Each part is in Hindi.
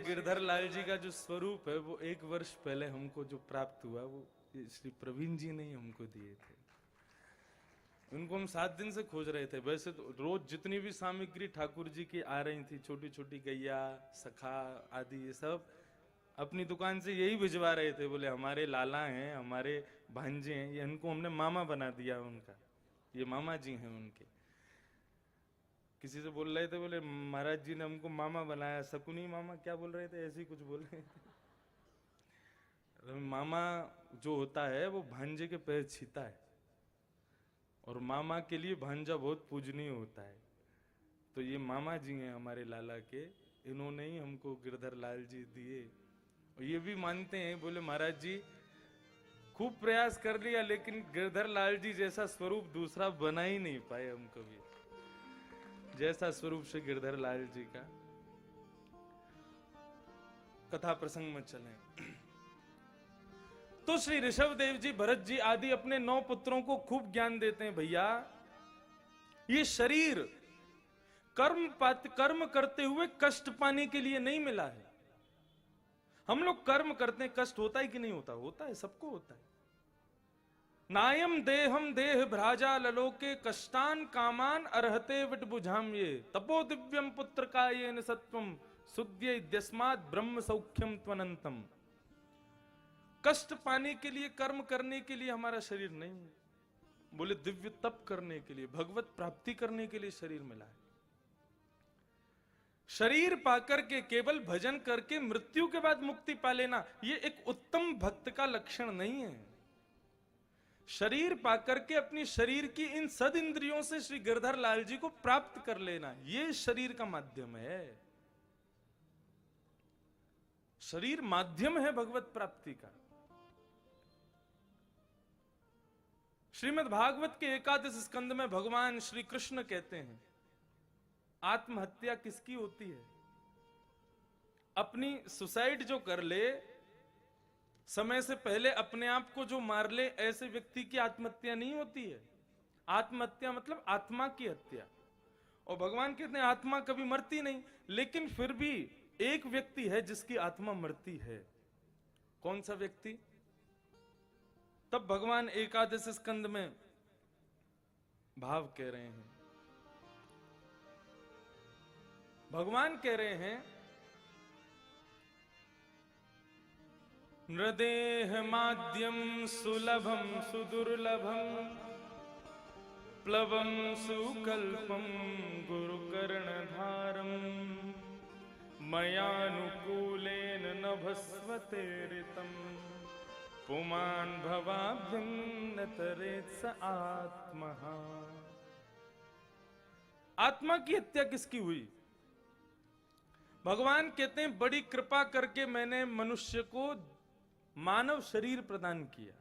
गिरधर लाल जी का जो स्वरूप है वो 1 वर्ष पहले हमको जो प्राप्त हुआ वो श्री प्रवीण जी ने ही हमको दिए थे। उनको हम 7 दिन से खोज रहे थे। वैसे तो रोज जितनी भी सामग्री ठाकुर जी की आ रही थी, छोटी छोटी गैया, सखा आदि, ये सब अपनी दुकान से यही भिजवा रहे थे। बोले हमारे लाला हैं, हमारे भांजे हैं, ये इनको हमने मामा बना दिया उनका, ये मामा जी हैं उनके। किसी से बोल रहे थे, बोले महाराज जी ने हमको मामा बनाया, शकुनी मामा क्या बोल रहे थे, ऐसे ही कुछ बोल रहे थे। मामा जो होता है वो भांजे के पैर छीता है, और मामा के लिए भांजा बहुत पूजनीय होता है। तो ये मामा जी हैं हमारे लाला के, इन्होंने ही हमको गिरधर लाल जी दिए। और ये भी मानते हैं, बोले महाराज जी खूब प्रयास कर लिया लेकिन गिरधर लाल जी जैसा स्वरूप दूसरा बना ही नहीं पाए हम कभी, जैसा स्वरूप से गिरधर लाल जी का। कथा प्रसंग में चलें तो श्री ऋषभ देव जी, भरत जी आदि अपने 9 पुत्रों को खूब ज्ञान देते हैं। भैया ये शरीर कर्म करते हुए कष्ट पाने के लिए नहीं मिला है। हम लोग कर्म करते हैं, कष्ट होता है कि नहीं होता? होता है, सबको होता है। नायम देहम देह भ्राजा ललोके कष्टान कामान अर्हते विट बुझाम ये तपो दिव्यम पुत्र का ये निसत्वम सुद्य दस्मात् ब्रह्म सौख्यम त्वनंतम। कष्ट पाने के लिए, कर्म करने के लिए हमारा शरीर नहीं है। बोले दिव्य तप करने के लिए, भगवत प्राप्ति करने के लिए शरीर मिला है। शरीर पाकर के केवल भजन करके मृत्यु के बाद मुक्ति पा लेना, ये एक उत्तम भक्त का लक्षण नहीं है। शरीर पाकर के अपनी शरीर की इन सद इंद्रियों से श्री गिरधर लाल जी को प्राप्त कर लेना, ये शरीर का माध्यम है। शरीर माध्यम है भगवत प्राप्ति का। श्रीमद् भागवत के 11 स्कंद में भगवान श्री कृष्ण कहते हैं, आत्महत्या किसकी होती है? अपनी सुसाइड जो कर ले, समय से पहले अपने आप को जो मार ले, ऐसे व्यक्ति की आत्महत्या नहीं होती है। आत्महत्या मतलब आत्मा की हत्या। और भगवान कहते हैं आत्मा कभी मरती नहीं, लेकिन फिर भी एक व्यक्ति है जिसकी आत्मा मरती है। कौन सा व्यक्ति? तब भगवान 11 स्कंद में भाव कह रहे हैं, भगवान कह रहे हैं, नृदेह माद्यम सुलभम सुदुर्लभम प्लवम सुकल्पम गुरुकर्णधारम मयानुकूलेन नभस्वते ऋतम पुमान भवाभ्यं तरेत स आत्मा। आत्मा की हत्या किसकी हुई? भगवान कहते हैं बड़ी कृपा करके मैंने मनुष्य को मानव शरीर प्रदान किया,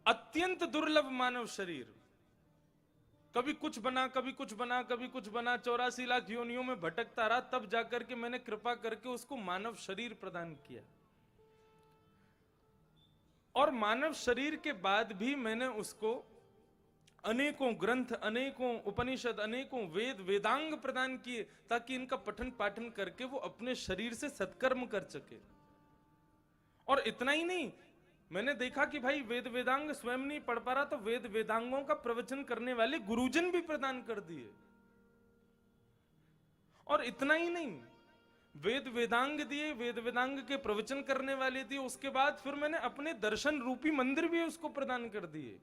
अत्यंत दुर्लभ मानव शरीर। कभी कुछ बना, कभी कुछ बना, कभी कुछ बना, 84 लाख योनियों में भटकता रहा, तब जाकर के मैंने कृपा करके उसको मानव शरीर प्रदान किया। और मानव शरीर के बाद भी मैंने उसको अनेकों ग्रंथ, अनेकों उपनिषद, अनेकों वेद, वेदांग प्रदान किए, ताकि इनका पठन पाठन करके वो अपने शरीर से सत्कर्म कर सके। और इतना ही नहीं, मैंने देखा कि भाई वेद वेदांग स्वयं नहीं पढ़ पा रहा, तो वेद वेदांगों का प्रवचन करने वाले गुरुजन भी प्रदान कर दिए। और इतना ही नहीं, वेद वेदांग दिए, वेद वेदांग के प्रवचन करने वाले दिए, उसके बाद फिर मैंने अपने दर्शन रूपी मंदिर भी उसको प्रदान कर दिए।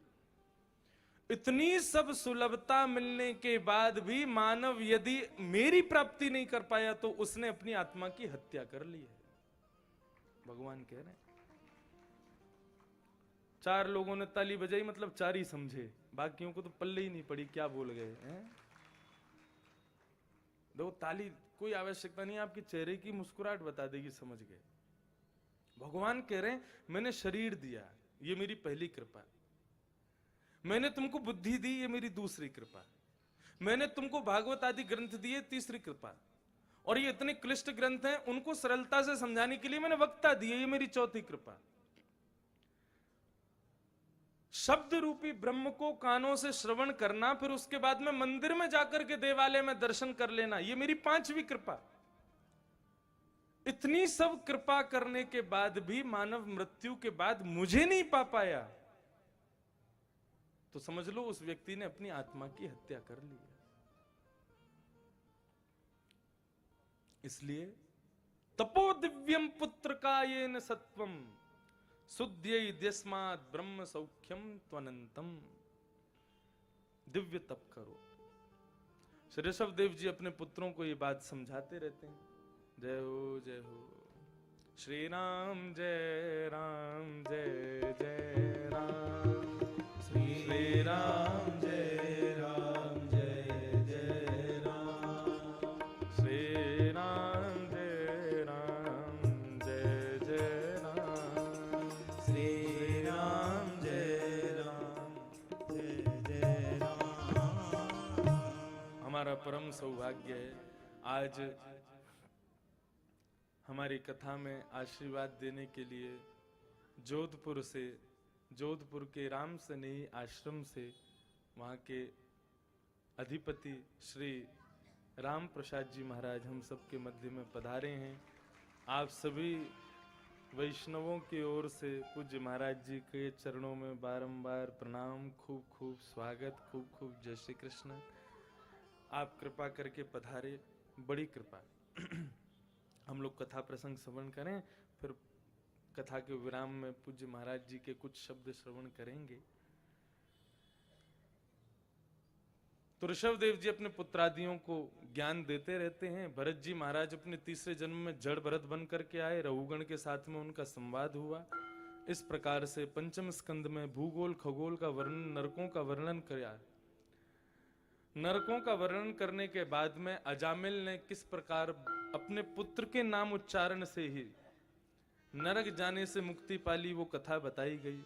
इतनी सब सुलभता मिलने के बाद भी मानव यदि मेरी प्राप्ति नहीं कर पाया तो उसने अपनी आत्मा की हत्या कर ली है। भगवान कह रहे हैं। 4 लोगों ने ताली बजाई, मतलब 4 ही समझे, बाकियों को तो पल्ले ही नहीं पड़ी क्या बोल गए हैं। देखो ताली कोई आवश्यकता नहीं, आपके चेहरे की मुस्कुराहट बता देगी, समझ गए। भगवान कह रहे हैं मैंने शरीर दिया, ये मेरी पहली कृपा। मैंने तुमको बुद्धि दी, ये मेरी दूसरी कृपा। मैंने तुमको भागवत आदि ग्रंथ दिए, तीसरी कृपा। और ये इतने क्लिष्ट ग्रंथ हैं, उनको सरलता से समझाने के लिए मैंने वक्ता दिए, ये मेरी चौथी कृपा। शब्द रूपी ब्रह्म को कानों से श्रवण करना, फिर उसके बाद में मंदिर में जाकर के देवालय में दर्शन कर लेना, ये मेरी 5वीं कृपा। इतनी सब कृपा करने के बाद भी मानव मृत्यु के बाद मुझे नहीं पा पाया, तो समझ लो उस व्यक्ति ने अपनी आत्मा की हत्या कर ली है। इसलिए तपो दिव्यम पुत्र का ये न सत्वम शुद्ध्यै द्यस्मात् ब्रह्म सौख्यम त्वनंतम। दिव्य तप करो। श्री ऋषभ देव जी अपने पुत्रों को ये बात समझाते रहते हैं। जय हो जय हो। श्री राम जय राम जय जय राम। श्री राम जय राम जय जय राम। श्री राम जय राम जय जय राम। श्री राम जय राम जय जय राम। हमारा परम सौभाग्य है आज हमारी कथा में आशीर्वाद देने के लिए जोधपुर के राम स्नेही आश्रम से वहाँ के अधिपति श्री राम प्रसाद जी महाराज हम सबके मध्य में पधारे हैं। आप सभी वैष्णवों की ओर से पूज्य महाराज जी के चरणों में बारंबार प्रणाम, खूब खूब स्वागत, खूब खूब जय श्री कृष्ण। आप कृपा करके पधारे, बड़ी कृपा। हम लोग कथा प्रसंग श्रवण करें, फिर कथा के विराम में पूज्य महाराज जी के कुछ शब्द श्रवण करेंगे। तो ऋषभ देव जी अपने पुत्रादियों को ज्ञान देते रहते हैं। भरत जी महाराज अपने तीसरे जन्म में जड़ भरत बन करके आए, रघुगण के साथ में उनका संवाद हुआ। इस प्रकार से पंचम स्कंद में भूगोल खगोल का वर्णन, नरकों का वर्णन किया। नरकों का वर्णन करने के बाद में अजामिल ने किस प्रकार अपने पुत्र के नाम उच्चारण से ही नरक जाने से मुक्ति पाली, वो कथा बताई गई।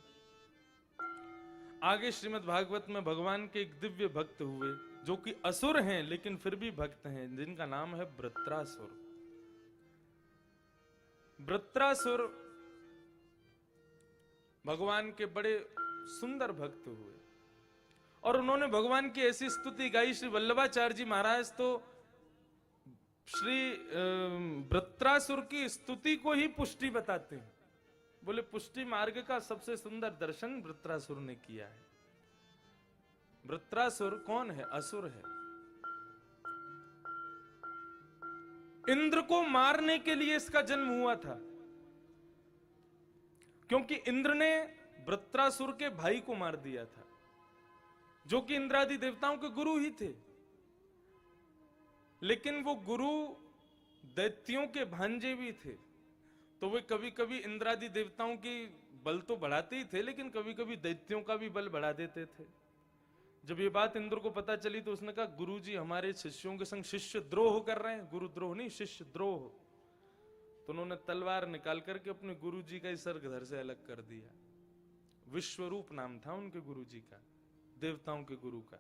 आगे श्रीमद् भागवत में भगवान के एक दिव्य भक्त हुए जो कि असुर हैं लेकिन फिर भी भक्त हैं, जिनका नाम है वृत्रासुर। वृत्रासुर भगवान के बड़े सुंदर भक्त हुए और उन्होंने भगवान की ऐसी स्तुति गाई। श्री वल्लभाचार्य जी महाराज तो श्री वृत्रासुर की स्तुति को ही पुष्टि बताते हैं। बोले पुष्टि मार्ग का सबसे सुंदर दर्शन वृत्रासुर ने किया है। वृत्रासुर कौन है? असुर है। इंद्र को मारने के लिए इसका जन्म हुआ था, क्योंकि इंद्र ने वृत्रासुर के भाई को मार दिया था, जो कि इंद्रादि देवताओं के गुरु ही थे। लेकिन वो गुरु दैत्यों के भांजे भी थे, तो वे कभी कभी इंद्रादि देवताओं की बल तो बढ़ाते ही थे, लेकिन कभी कभी दैत्यों का भी बल बढ़ा देते थे। जब ये बात इंद्र को पता चली तो उसने कहा, गुरुजी हमारे शिष्यों के संग शिष्य द्रोह कर रहे हैं। गुरुद्रोह नहीं, शिष्य द्रोह। तो उन्होंने तलवार निकाल करके अपने गुरुजी का सर घर से अलग कर दिया। विश्वरूप नाम था उनके गुरुजी का, देवताओं के गुरु का।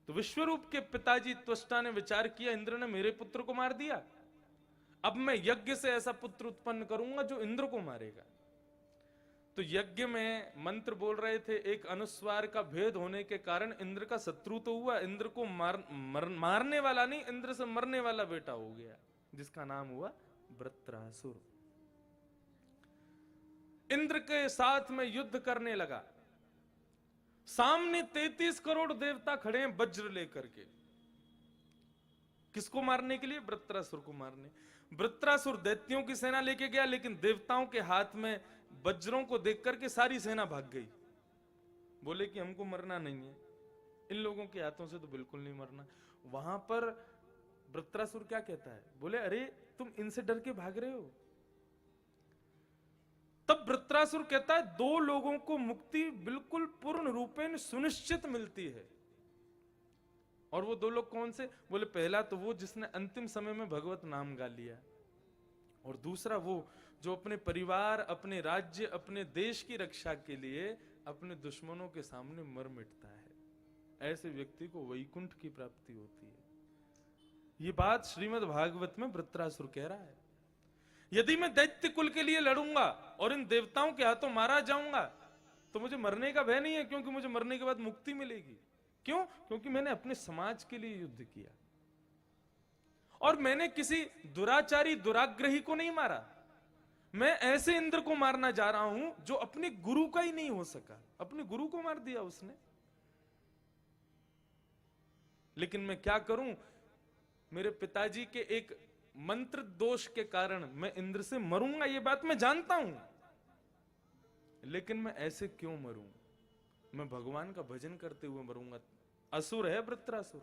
तो विश्वरूप के पिताजी त्वष्टा ने विचार किया, इंद्र ने मेरे पुत्र को मार दिया, अब मैं यज्ञ से ऐसा पुत्र उत्पन्न करूंगा जो इंद्र को मारेगा। तो यज्ञ में मंत्र बोल रहे थे, एक अनुस्वार का भेद होने के कारण इंद्र का शत्रु तो हुआ, इंद्र को मारने वाला नहीं, इंद्र से मरने वाला बेटा हो गया, जिसका नाम हुआ वृत्रासुर। इंद्र के साथ में युद्ध करने लगा। सामने 33 करोड़ देवता खड़े हैं वज्र लेकर के। किसको मारने के लिए? वृत्रासुर को मारने। वृत्रासुर दैत्यों की सेना लेके गया, लेकिन देवताओं के हाथ में वज्रों को देख करके सारी सेना भाग गई। बोले कि हमको मरना नहीं है, इन लोगों के हाथों से तो बिल्कुल नहीं मरना। वहां पर वृत्रासुर क्या कहता है? बोले अरे तुम इनसे डर के भाग रहे हो। तब वृत्रासुर कहता है, दो लोगों को मुक्ति बिल्कुल पूर्ण रूपेण सुनिश्चित मिलती है। और वो दो लोग कौन से? बोले पहला तो वो जिसने अंतिम समय में भगवत नाम गा लिया, और दूसरा वो जो अपने परिवार, अपने राज्य, अपने देश की रक्षा के लिए अपने दुश्मनों के सामने मर मिटता है। ऐसे व्यक्ति को वैकुंठ की प्राप्ति होती है। ये बात श्रीमद् भागवत में वृत्रासुर कह रहा है। यदि मैं दैत्य कुल के लिए लड़ूंगा और इन देवताओं के हाथों मारा जाऊंगा तो मुझे मरने का भय नहीं है, क्योंकि मुझे मरने के बाद मुक्ति मिलेगी। क्यों? क्योंकि मैंने अपने समाज के लिए युद्ध किया। और मैंने किसी दुराचारी दुराग्रही को नहीं मारा, मैं ऐसे इंद्र को मारना जा रहा हूं जो अपने गुरु का ही नहीं हो सका, अपने गुरु को मार दिया उसने। लेकिन मैं क्या करूं, मेरे पिताजी के एक मंत्र दोष के कारण मैं इंद्र से मरूंगा, ये बात मैं जानता हूं, लेकिन मैं ऐसे क्यों मरूं, मैं भगवान का भजन करते हुए मरूंगा। असुर है वृत्रासुर,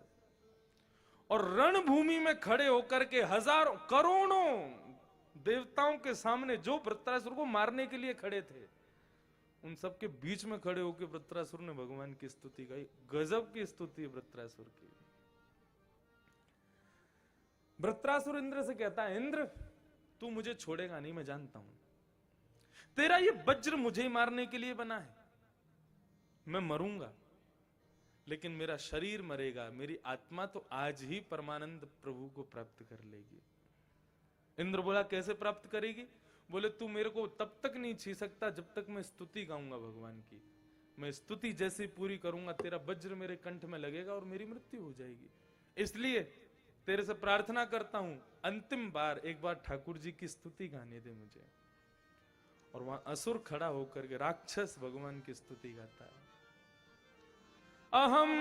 और रणभूमि में खड़े होकर के हजारों करोड़ों देवताओं के सामने जो वृत्रासुर को मारने के लिए खड़े थे, उन सबके बीच में खड़े होकर वृत्रासुर ने भगवान की स्तुति गाई। गजब की स्तुति है वृत्रासुर की। वृत्रासुर इंद्र से कहता है, इंद्र तू मुझे छोड़ेगा नहीं, मैं जानता हूं तेरा ये वज्र मुझे ही मारने के लिए बना है, मैं मरूंगा लेकिन मेरा शरीर मरेगा, मेरी आत्मा तो आज ही परमानंद प्रभु को प्राप्त कर लेगी। इंद्र बोला कैसे प्राप्त करेगी? बोले तू मेरे को तब तक नहीं छू सकता जब तक मैं स्तुति गाऊंगा भगवान की, मैं स्तुति जैसे पूरी करूंगा तेरा वज्र मेरे कंठ में लगेगा और मेरी मृत्यु हो जाएगी। इसलिए तेरे से प्रार्थना करता हूं, अंतिम बार एक बार ठाकुर जी की स्तुति गाने दे मुझे। और वहां असुर खड़ा होकर के राक्षस भगवान की स्तुति गाता है। अहम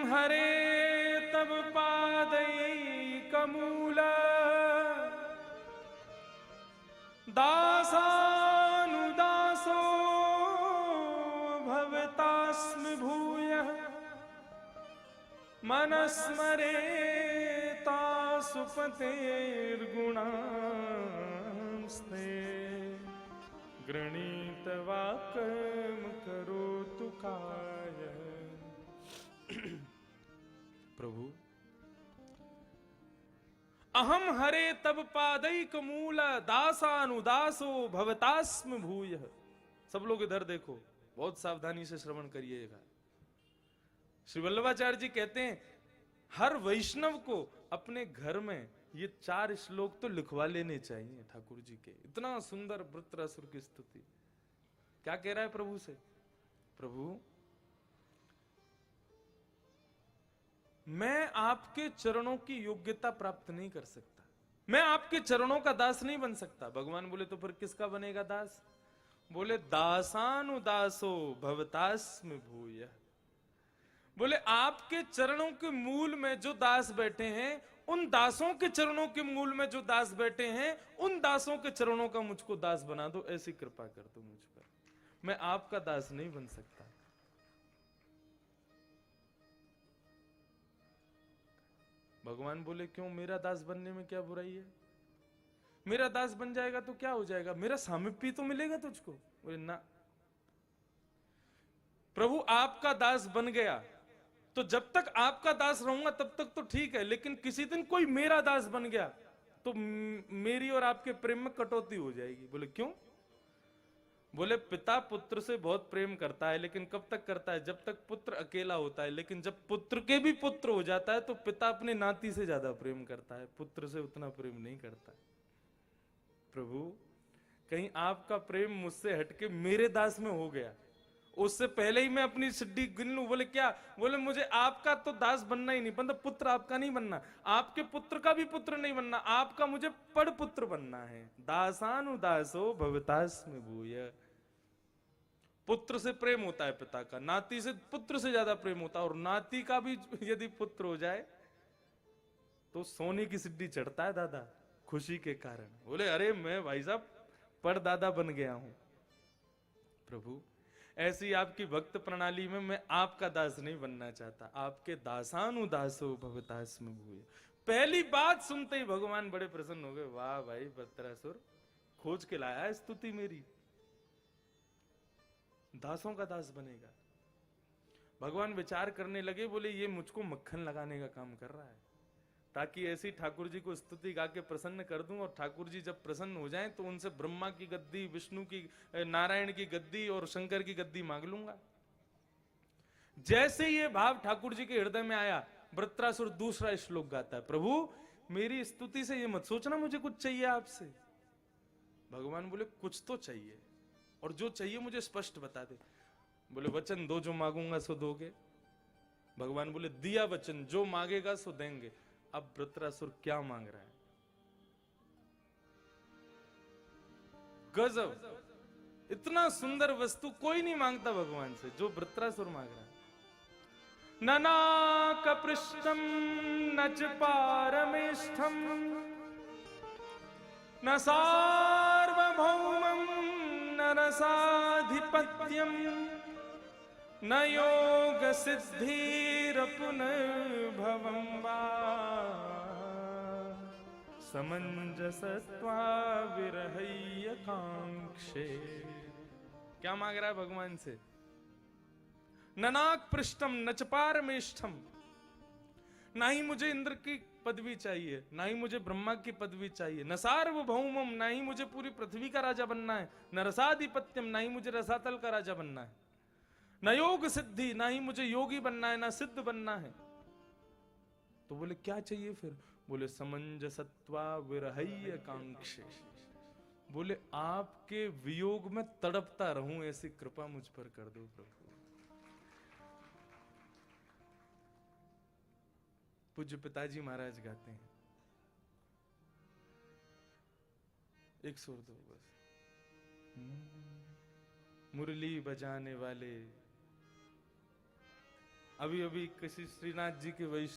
हरे तब पादई कमूला दासानुदासो भवतास्मि भूयः मनस्मरेता सुपतेर्गुणांस्ते गृणीत्वा कर्म करोतु काय। प्रभु अहम हरे तब पादैक मूल दासानुदासो भवतास्म भूयः। सब लोग इधर देखो, बहुत सावधानी से श्रवण करिएगा। श्री वल्लभाचार्य जी कहते हैं हर वैष्णव को अपने घर में ये 4 श्लोक तो लिखवा लेने चाहिए ठाकुर जी के। इतना सुंदर वृत्रासुर की स्तुति। क्या कह रहा है प्रभु से? प्रभु मैं आपके चरणों की योग्यता प्राप्त नहीं कर सकता, मैं आपके चरणों का दास नहीं बन सकता। भगवान बोले तो फिर किसका बनेगा दास? बोले दासानुदासो भवतास्मि भूयः। बोले आपके चरणों के मूल में जो दास बैठे हैं, उन दासों के चरणों के मूल में जो दास बैठे हैं, उन दासों के चरणों का मुझको दास बना दो, ऐसी कृपा कर दो मुझ पर। मैं आपका दास नहीं बन सकता। भगवान बोले क्यों, मेरा दास बनने में क्या बुराई है? मेरा दास बन जाएगा तो क्या हो जाएगा, मेरा सामिप्य तो मिलेगा तुझको। बोले ना, प्रभु आपका दास बन गया तो जब तक आपका दास रहूंगा तब तक तो ठीक है, लेकिन किसी दिन कोई मेरा दास बन गया तो मेरी और आपके प्रेम में कटौती हो जाएगी। बोले क्यों? बोले पिता पुत्र से बहुत प्रेम करता है, लेकिन कब तक करता है? जब तक पुत्र अकेला होता है। लेकिन जब पुत्र के भी पुत्र हो जाता है तो पिता अपने नाती से ज्यादा प्रेम करता है, पुत्र से उतना प्रेम नहीं करता। प्रभु कहीं आपका प्रेम मुझसे हटके मेरे दास में हो गया, उससे पहले ही मैं अपनी सिद्धि गिन लूं। बोले क्या? बोले मुझे आपका तो दास बनना ही नहीं, मतलब पुत्र आपका नहीं बनना, आपके पुत्र का भी पुत्र नहीं बनना, आपका मुझे पड़ पुत्र बनना है। दासानुदासो भवतास्मि भूयः। पुत्र से प्रेम होता है पिता का, नाती से पुत्र से ज्यादा प्रेम होता है, और नाती का भी यदि पुत्र हो जाए तो सोने की सिद्धि चढ़ता है दादा, खुशी के कारण। बोले अरे मैं भाई साहब परदादा बन गया हूं। प्रभु ऐसी आपकी भक्त प्रणाली में मैं आपका दास नहीं बनना चाहता, आपके दासानुदासो भवतास्मि भूयः। पहली बात सुनते ही भगवान बड़े प्रसन्न हो गए। वाह भाई वृत्रासुर, खोज के लाया स्तुति मेरी, दासों का दास बनेगा। भगवान विचार करने लगे, बोले ये मुझको मक्खन लगाने का काम कर रहा है, ताकि ऐसी ठाकुर जी को स्तुति गा के प्रसन्न कर दूं, और ठाकुर जी जब प्रसन्न हो जाएं तो उनसे ब्रह्मा की गद्दी, विष्णु की, नारायण की गद्दी और शंकर की गद्दी मांग लूंगा। जैसे ये भाव ठाकुर जी के हृदय में आया, वृत्रासुर दूसरा श्लोक गाता है। प्रभु मेरी स्तुति से ये मत सोचना मुझे कुछ चाहिए आपसे। भगवान बोले कुछ तो चाहिए, और जो चाहिए मुझे स्पष्ट बता दे। बोले वचन दो, जो मांगूंगा सो दोगे। भगवान बोले दिया वचन, जो मांगेगा सो देंगे। अब वृत्रासुर क्या मांग रहा है। गजब, इतना सुंदर वस्तु कोई नहीं मांगता भगवान से जो वृत्रासुर मांग रहा है। ननाकपृष्ठम न च पारमेष्ठम न सार्वभौमं न रसाधिपत्यम न योग सिद्धिरपुनर्भवं वा समंजसत्वा विरहय्य कांक्षे। क्या मांग रहा है भगवान से। ननाक पृष्ठम न च पारमेष्ठम, ना ही मुझे इंद्र की पदवी चाहिए, ना ही मुझे ब्रह्मा की पदवी चाहिए। न सार्वभौमम, ना ही मुझे पूरी पृथ्वी का राजा बनना है। न रसाधिपत्यम, ना ही मुझे रसातल का राजा बनना है। न योग सिद्धि, ना ही मुझे योगी बनना है, ना सिद्ध बनना है। तो बोले क्या चाहिए फिर। बोले समंजसत्वा विरहय्य कांक्षे, बोले आपके वियोग में तड़पता रहूं ऐसी कृपा मुझ पर कर दो प्रभु। पूज्य पिताजी महाराज गाते हैं, एक सुर दो बस। मुरली बजाने वाले, अभी अभी किसी श्रीनाथ जी के वैष्णव